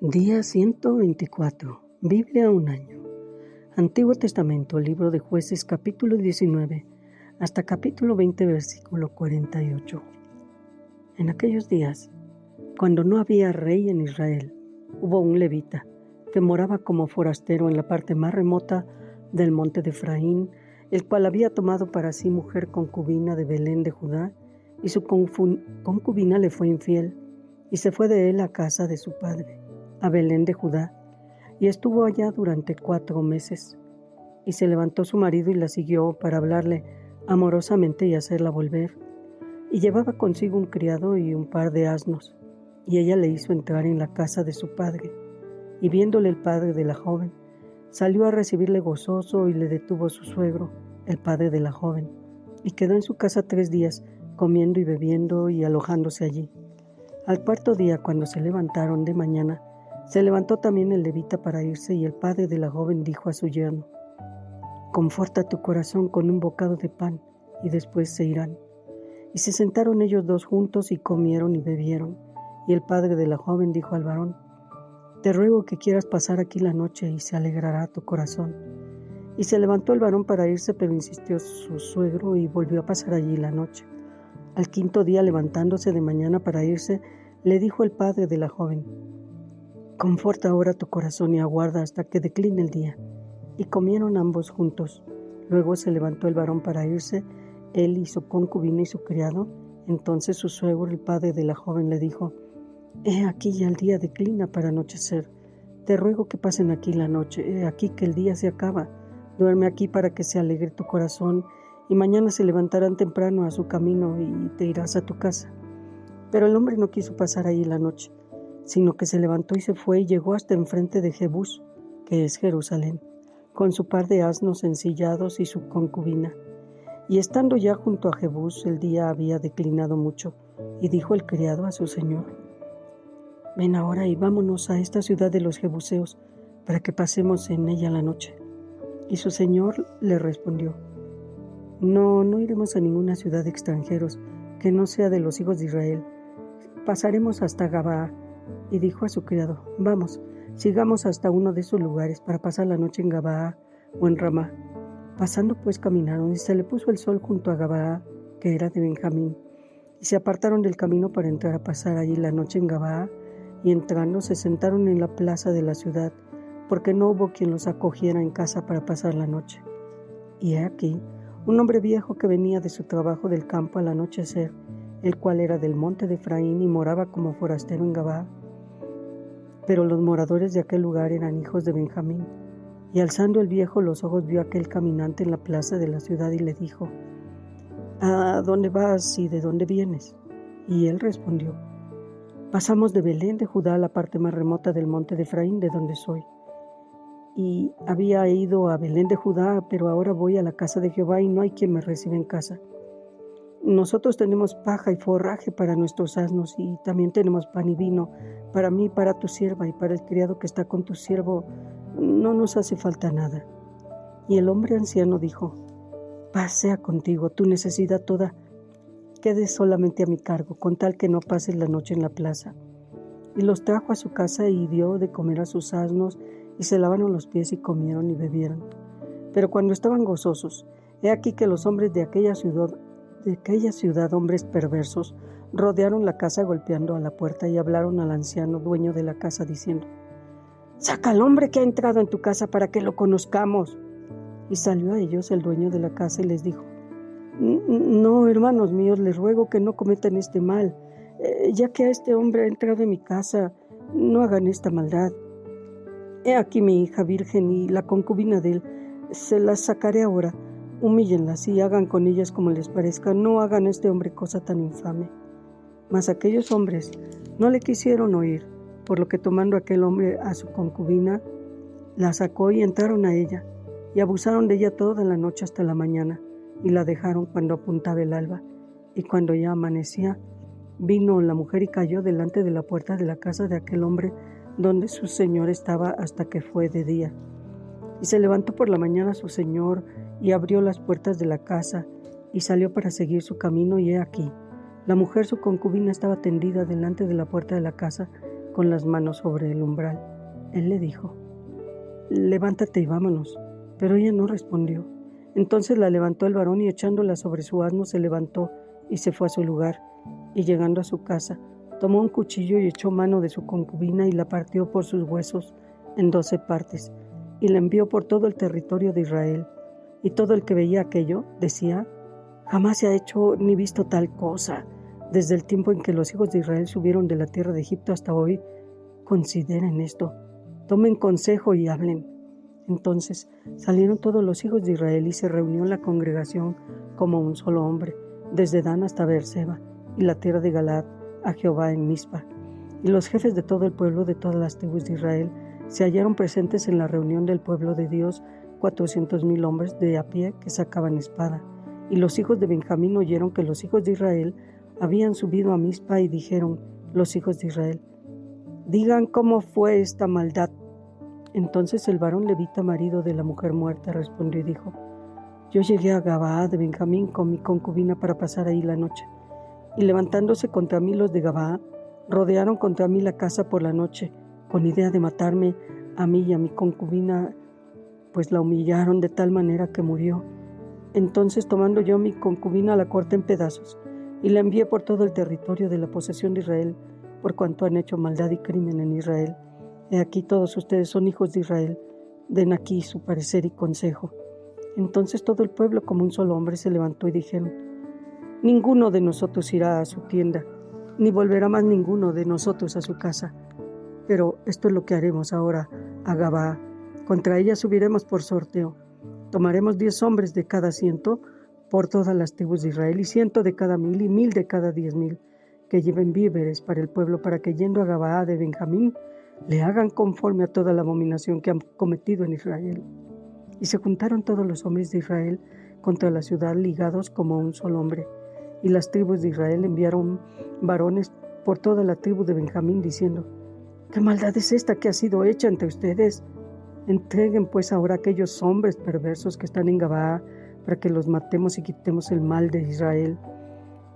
Día 124. Biblia un año. Antiguo Testamento, libro de Jueces, capítulo 19, hasta capítulo 20, versículo 48. En aquellos días, cuando no había rey en Israel, hubo un levita que moraba como forastero en la parte más remota del monte de Efraín, el cual había tomado para sí mujer concubina de Belén de Judá, y su concubina le fue infiel, y se fue de él a casa de su padre, a Belén de Judá, y estuvo allá durante 4 meses. Y se levantó su marido y la siguió para hablarle amorosamente y hacerla volver. Y llevaba consigo un criado y un par de asnos, y ella le hizo entrar en la casa de su padre. Y viéndole el padre de la joven, salió a recibirle gozoso, y le detuvo su suegro, el padre de la joven, y quedó en su casa 3 días, comiendo y bebiendo y alojándose allí. Al 4.º día, cuando se levantaron de mañana, se levantó también el levita para irse, y el padre de la joven dijo a su yerno: «Conforta tu corazón con un bocado de pan, y después se irán». Y se sentaron ellos dos juntos, y comieron y bebieron. Y el padre de la joven dijo al varón: «Te ruego que quieras pasar aquí la noche, y se alegrará tu corazón». Y se levantó el varón para irse, pero insistió su suegro, y volvió a pasar allí la noche. Al 5.º día, levantándose de mañana para irse, le dijo el padre de la joven: «Conforta ahora tu corazón y aguarda hasta que decline el día». Y comieron ambos juntos. Luego se levantó el varón para irse, él y su concubina y su criado. Entonces su suegro, el padre de la joven, le dijo: «He aquí ya el día declina para anochecer. Te ruego que pasen aquí la noche. He aquí que el día se acaba. Duerme aquí para que se alegre tu corazón, y mañana se levantarán temprano a su camino y te irás a tu casa». Pero el hombre no quiso pasar allí la noche, sino que se levantó y se fue, y llegó hasta enfrente de Jebús, que es Jerusalén, con su par de asnos ensillados y su concubina. Y estando ya junto a Jebús, el día había declinado mucho, y dijo el criado a su señor: «Ven ahora y vámonos a esta ciudad de los Jebuseos, para que pasemos en ella la noche». Y su señor le respondió: No iremos a ninguna ciudad de extranjeros, que no sea de los hijos de Israel. Pasaremos hasta Gabaa. Y dijo a su criado: «Vamos, sigamos hasta uno de esos lugares para pasar la noche en Gabaa o en Ramá». Pasando pues caminaron, y se le puso el sol junto a Gabaa, que era de Benjamín. Y se apartaron del camino para entrar a pasar allí la noche en Gabaa, y entrando se sentaron en la plaza de la ciudad, porque no hubo quien los acogiera en casa para pasar la noche. Y he aquí, un hombre viejo que venía de su trabajo del campo al anochecer, el cual era del monte de Efraín y moraba como forastero en Gabaa. Pero los moradores de aquel lugar eran hijos de Benjamín. Y alzando el viejo los ojos, vio a aquel caminante en la plaza de la ciudad y le dijo: «¿A dónde vas y de dónde vienes?». Y él respondió: «Pasamos de Belén de Judá a la parte más remota del monte de Efraín, de donde soy. Y había ido a Belén de Judá, pero ahora voy a la casa de Jehová y no hay quien me reciba en casa. Nosotros tenemos paja y forraje para nuestros asnos, y también tenemos pan y vino para mí, para tu sierva y para el criado que está con tu siervo. No nos hace falta nada». Y el hombre anciano dijo: «Paz sea contigo, tu necesidad toda quede solamente a mi cargo, con tal que no pases la noche en la plaza». Y los trajo a su casa y dio de comer a sus asnos, y se lavaron los pies y comieron y bebieron. Pero cuando estaban gozosos, he aquí que los hombres de aquella ciudad, hombres perversos, rodearon la casa golpeando a la puerta, y hablaron al anciano dueño de la casa diciendo: «Saca al hombre que ha entrado en tu casa para que lo conozcamos». Y salió a ellos el dueño de la casa y les dijo: «No, hermanos míos, les ruego que no cometan este mal. Ya que a este hombre ha entrado en mi casa, no hagan esta maldad. He aquí mi hija virgen y la concubina de él, se las sacaré ahora. Humíllenlas y hagan con ellas como les parezca. No hagan a este hombre cosa tan infame». Mas aquellos hombres no le quisieron oír, por lo que tomando aquel hombre a su concubina, la sacó y entraron a ella, y abusaron de ella toda la noche hasta la mañana, y la dejaron cuando apuntaba el alba. Y cuando ya amanecía, vino la mujer y cayó delante de la puerta de la casa de aquel hombre donde su señor estaba hasta que fue de día. Y se levantó por la mañana su señor y abrió las puertas de la casa y salió para seguir su camino, y he aquí, la mujer su concubina estaba tendida delante de la puerta de la casa con las manos sobre el umbral. Él le dijo: «Levántate y vámonos». Pero ella no respondió. Entonces la levantó el varón y echándola sobre su asno se levantó y se fue a su lugar. Y llegando a su casa, tomó un cuchillo y echó mano de su concubina y la partió por sus huesos en 12 partes y la envió por todo el territorio de Israel. Y todo el que veía aquello decía: «Jamás se ha hecho ni visto tal cosa. Desde el tiempo en que los hijos de Israel subieron de la tierra de Egipto hasta hoy, consideren esto, tomen consejo y hablen». Entonces salieron todos los hijos de Israel y se reunió la congregación como un solo hombre, desde Dan hasta Beerseba y la tierra de Galaad, a Jehová en Mizpa. Y los jefes de todo el pueblo de todas las tribus de Israel se hallaron presentes en la reunión del pueblo de Dios, 400,000 hombres de a pie que sacaban espada. Y los hijos de Benjamín oyeron que los hijos de Israel habían subido a Mizpa y dijeron los hijos de Israel: «Digan cómo fue esta maldad». Entonces el varón levita, marido de la mujer muerta, respondió y dijo: «Yo llegué a Gabaa de Benjamín con mi concubina para pasar ahí la noche. Y levantándose contra mí los de Gabaa, rodearon contra mí la casa por la noche, con idea de matarme a mí y a mi concubina, pues la humillaron de tal manera que murió. Entonces, tomando yo a mi concubina, la corté en pedazos y la envié por todo el territorio de la posesión de Israel, por cuanto han hecho maldad y crimen en Israel. He aquí todos ustedes son hijos de Israel, den aquí su parecer y consejo». Entonces todo el pueblo como un solo hombre se levantó y dijeron: «Ninguno de nosotros irá a su tienda, ni volverá más ninguno de nosotros a su casa. Pero esto es lo que haremos ahora a Gabaa. Contra ella subiremos por sorteo. Tomaremos 10 hombres de cada 100 por todas las tribus de Israel, y 100 de cada 1000 y 1000 de cada 10,000, que lleven víveres para el pueblo, para que yendo a Gabaa de Benjamín le hagan conforme a toda la abominación que han cometido en Israel». Y se juntaron todos los hombres de Israel contra la ciudad, ligados como un solo hombre. Y las tribus de Israel enviaron varones por toda la tribu de Benjamín, diciendo: «¿Qué maldad es esta que ha sido hecha entre ustedes? Entreguen pues ahora a aquellos hombres perversos que están en Gabaa, para que los matemos y quitemos el mal de Israel».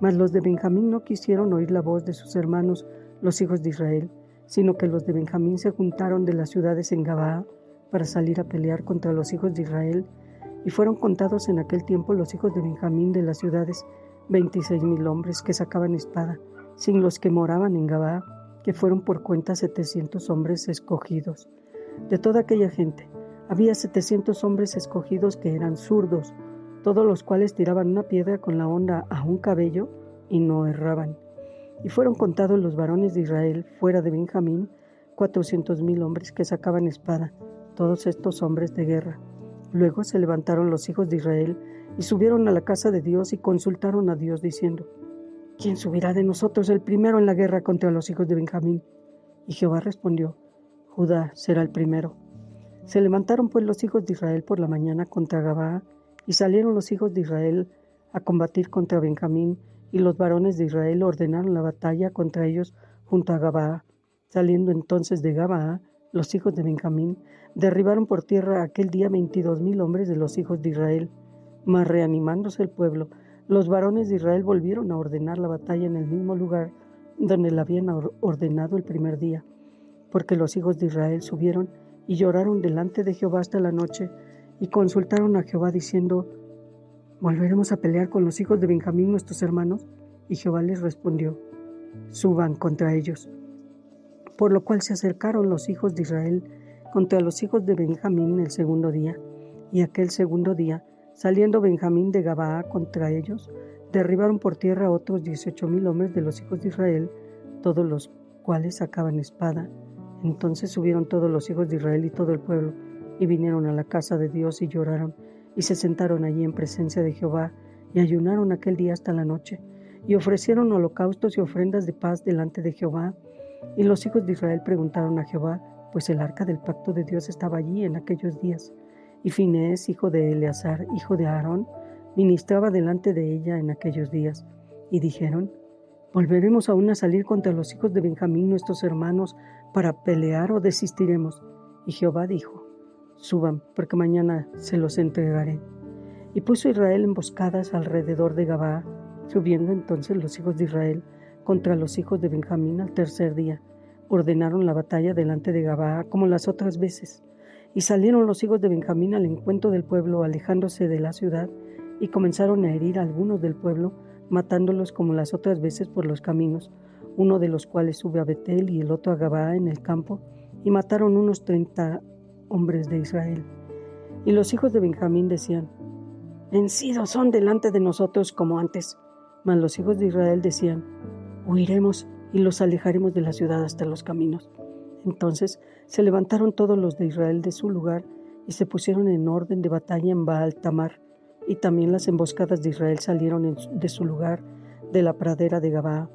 Mas los de Benjamín no quisieron oír la voz de sus hermanos, los hijos de Israel, sino que los de Benjamín se juntaron de las ciudades en Gabaa para salir a pelear contra los hijos de Israel. Y fueron contados en aquel tiempo los hijos de Benjamín de las ciudades 26,000 hombres que sacaban espada, sin los que moraban en Gabaa, que fueron por cuenta 700 hombres escogidos. De toda aquella gente había 700 hombres escogidos que eran zurdos, todos los cuales tiraban una piedra con la honda a un cabello y no erraban. Y fueron contados los varones de Israel fuera de Benjamín 400,000 hombres que sacaban espada, todos estos hombres de guerra. Luego se levantaron los hijos de Israel y subieron a la casa de Dios y consultaron a Dios diciendo: «¿Quién subirá de nosotros el primero en la guerra contra los hijos de Benjamín?» Y Jehová respondió: «Judá será el primero». Se levantaron pues los hijos de Israel por la mañana contra Gabaa, y salieron los hijos de Israel a combatir contra Benjamín, y los varones de Israel ordenaron la batalla contra ellos junto a Gabaa. Saliendo entonces de Gabaa, los hijos de Benjamín derribaron por tierra aquel día 22,000 hombres de los hijos de Israel. Mas reanimándose el pueblo, los varones de Israel volvieron a ordenar la batalla en el mismo lugar donde la habían ordenado el primer día, porque los hijos de Israel subieron y lloraron delante de Jehová hasta la noche, y consultaron a Jehová diciendo: ¿volveremos a pelear con los hijos de Benjamín nuestros hermanos? Y Jehová les respondió: suban contra ellos. Por lo cual se acercaron los hijos de Israel contra los hijos de Benjamín el segundo día, y aquel segundo día, saliendo Benjamín de Gabaa contra ellos, derribaron por tierra otros 18,000 hombres de los hijos de Israel, todos los cuales sacaban espada. Entonces subieron todos los hijos de Israel y todo el pueblo, y vinieron a la casa de Dios y lloraron, y se sentaron allí en presencia de Jehová, y ayunaron aquel día hasta la noche, y ofrecieron holocaustos y ofrendas de paz delante de Jehová. Y los hijos de Israel preguntaron a Jehová, pues el arca del pacto de Dios estaba allí en aquellos días. Y Finehés, hijo de Eleazar, hijo de Aarón, ministraba delante de ella en aquellos días. Y dijeron: ¿volveremos aún a salir contra los hijos de Benjamín nuestros hermanos para pelear o desistiremos? Y Jehová dijo: suban, porque mañana se los entregaré. Y puso Israel emboscadas alrededor de Gabaa, subiendo entonces los hijos de Israel contra los hijos de Benjamín al tercer día. ordenaron la batalla delante de Gabaa como las otras veces. Y salieron los hijos de Benjamín al encuentro del pueblo, alejándose de la ciudad, y comenzaron a herir a algunos del pueblo, matándolos como las otras veces por los caminos, uno de los cuales sube a Betel y el otro a Gabaa en el campo, y mataron unos 30 hombres de Israel. Y los hijos de Benjamín decían: vencidos son delante de nosotros como antes. Mas los hijos de Israel decían: huiremos y los alejaremos de la ciudad hasta los caminos. Entonces se levantaron todos los de Israel de su lugar y se pusieron en orden de batalla en Baal Tamar, y también las emboscadas de Israel salieron de su lugar de la pradera de Gabaa.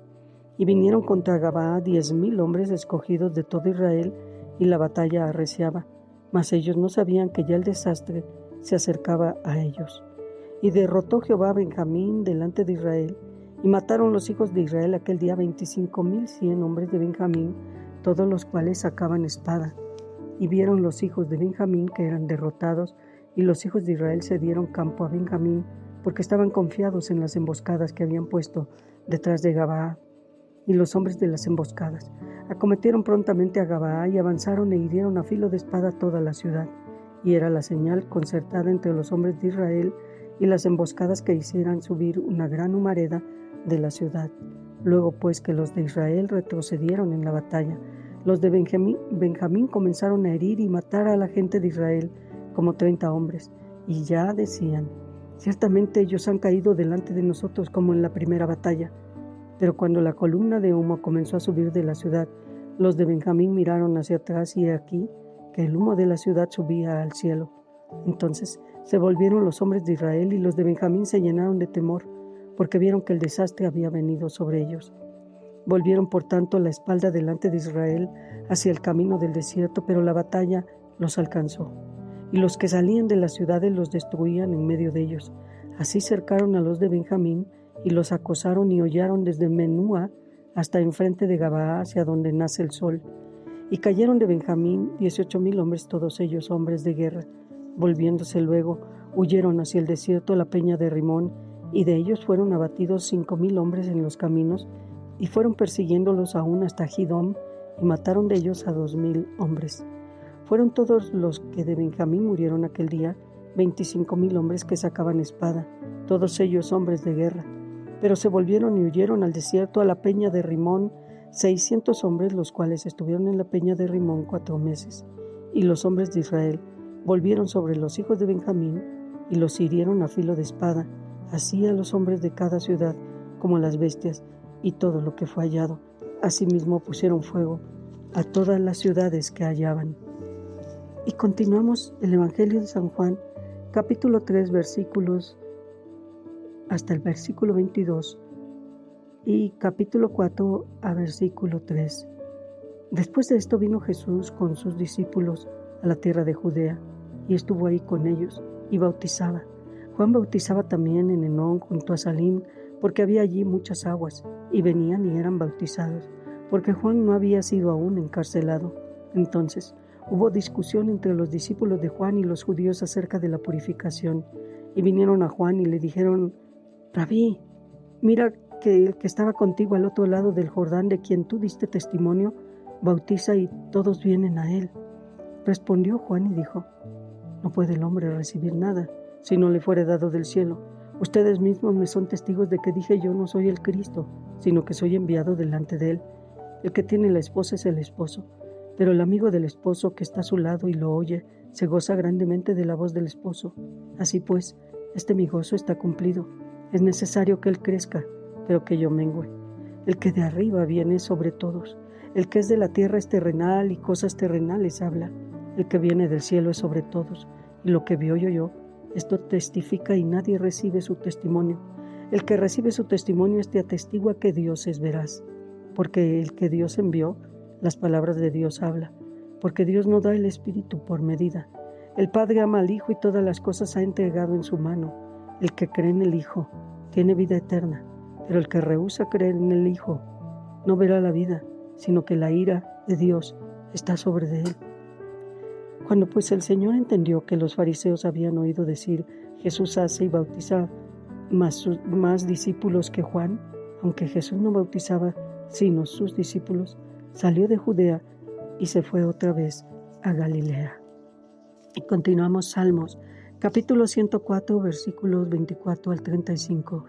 Y vinieron contra Gabaa 10,000 hombres escogidos de todo Israel, y la batalla arreciaba, mas ellos no sabían que ya el desastre se acercaba a ellos. Y derrotó Jehová a Benjamín delante de Israel, y mataron los hijos de Israel aquel día 25,100 hombres de Benjamín, todos los cuales sacaban espada. Y vieron los hijos de Benjamín que eran derrotados, y los hijos de Israel se dieron campo a Benjamín, porque estaban confiados en las emboscadas que habían puesto detrás de Gabaa. Y los hombres de las emboscadas acometieron prontamente a Gabaa y avanzaron e hirieron a filo de espada toda la ciudad. Y era la señal concertada entre los hombres de Israel y las emboscadas que hicieran subir una gran humareda de la ciudad. Luego pues que los de Israel retrocedieron en la batalla, los de Benjamín comenzaron a herir y matar a la gente de Israel, como 30 hombres, y ya decían: ciertamente ellos han caído delante de nosotros como en la primera batalla. Pero cuando la columna de humo comenzó a subir de la ciudad, los de Benjamín miraron hacia atrás, y he aquí que el humo de la ciudad subía al cielo. Entonces se volvieron los hombres de Israel, y los de Benjamín se llenaron de temor, porque vieron que el desastre había venido sobre ellos. Volvieron por tanto la espalda delante de Israel hacia el camino del desierto, pero la batalla los alcanzó, y los que salían de las ciudades los destruían en medio de ellos. Así cercaron a los de Benjamín, y los acosaron y hollaron desde Menúa hasta enfrente de Gabaa, hacia donde nace el sol. Y cayeron de Benjamín 18,000 hombres, todos ellos hombres de guerra. Volviéndose luego, huyeron hacia el desierto a la peña de Rimón, y de ellos fueron abatidos 5,000 hombres en los caminos, y fueron persiguiéndolos aún hasta Gidom, y mataron de ellos a 2,000 hombres. Fueron todos los que de Benjamín murieron aquel día, 25,000 hombres que sacaban espada, todos ellos hombres de guerra. Pero se volvieron y huyeron al desierto a la peña de Rimón 600 hombres, los cuales estuvieron en la peña de Rimón 4 meses. Y los hombres de Israel volvieron sobre los hijos de Benjamín y los hirieron a filo de espada, así a los hombres de cada ciudad como las bestias y todo lo que fue hallado. Asimismo pusieron fuego a todas las ciudades que hallaban. Y continuamos el Evangelio de San Juan, capítulo 3, versículos hasta el versículo 22 y capítulo 4 a versículo 3. Después de esto vino Jesús con sus discípulos a la tierra de Judea, y estuvo ahí con ellos y bautizaba. Juan bautizaba también en Enón junto a Salim, porque había allí muchas aguas, y venían y eran bautizados, porque Juan no había sido aún encarcelado. Entonces hubo discusión entre los discípulos de Juan y los judíos acerca de la purificación, y vinieron a Juan y le dijeron: Rabí, mira que el que estaba contigo al otro lado del Jordán, de quien tú diste testimonio, bautiza y todos vienen a él. Respondió Juan y dijo: no puede el hombre recibir nada si no le fuere dado del cielo. Ustedes mismos me son testigos de que dije: yo no soy el Cristo, sino que soy enviado delante de él. El que tiene la esposa es el esposo, pero el amigo del esposo que está a su lado y lo oye, se goza grandemente de la voz del esposo. Así pues, mi gozo está cumplido. Es necesario que él crezca, pero que yo mengüe. El que de arriba viene sobre todos. El que es de la tierra es terrenal y cosas terrenales habla. El que viene del cielo es sobre todos. Y lo que vi oyo yo, esto testifica, y nadie recibe su testimonio. El que recibe su testimonio, atestigua que Dios es veraz. Porque el que Dios envió, las palabras de Dios habla. Porque Dios no da el Espíritu por medida. El Padre ama al Hijo y todas las cosas ha entregado en su mano. El que cree en el Hijo tiene vida eterna, pero el que rehúsa creer en el Hijo no verá la vida, sino que la ira de Dios está sobre de él. Cuando pues el Señor entendió que los fariseos habían oído decir: Jesús hace y bautiza más discípulos que Juan, aunque Jesús no bautizaba sino sus discípulos, salió de Judea y se fue otra vez a Galilea. Y continuamos Salmos, capítulo 104, versículos 24 al 35.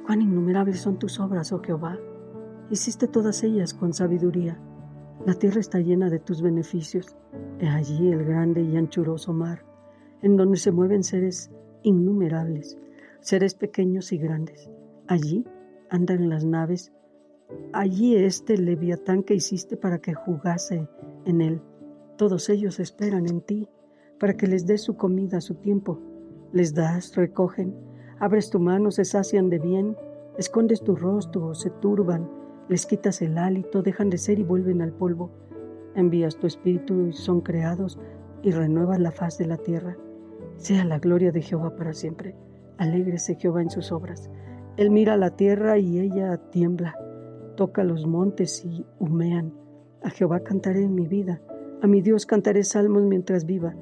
Cuán innumerables son tus obras, oh Jehová. Hiciste todas ellas con sabiduría. La tierra está llena de tus beneficios. He allí el grande y anchuroso mar, en donde se mueven seres innumerables, seres pequeños y grandes. Allí andan las naves. Allí este leviatán que hiciste para que jugase en él. Todos ellos esperan en ti, para que les des su comida a su tiempo. Les das, recogen, abres tu mano, se sacian de bien, escondes tu rostro, se turban, les quitas el hálito, dejan de ser y vuelven al polvo. Envías tu espíritu y son creados y renuevas la faz de la tierra. Sea la gloria de Jehová para siempre. Alégrese Jehová en sus obras. Él mira la tierra y ella tiembla. Toca los montes y humean. A Jehová cantaré en mi vida. A mi Dios cantaré salmos mientras viva.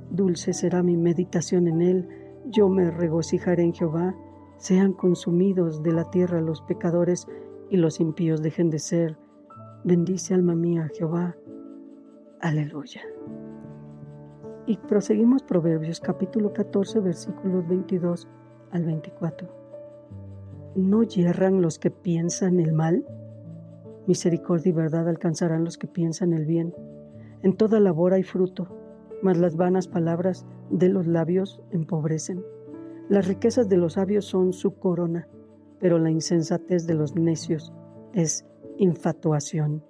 Dulce será mi meditación en él. Yo me regocijaré en Jehová. Sean consumidos de la tierra los pecadores y los impíos dejen de ser. Bendice alma mía a Jehová. Aleluya. Y proseguimos Proverbios capítulo 14 versículos 22 al 24. ¿No yerran los que piensan el mal? Misericordia y verdad alcanzarán los que piensan el bien. En toda labor hay fruto, mas las vanas palabras de los labios empobrecen. Las riquezas de los sabios son su corona, pero la insensatez de los necios es infatuación.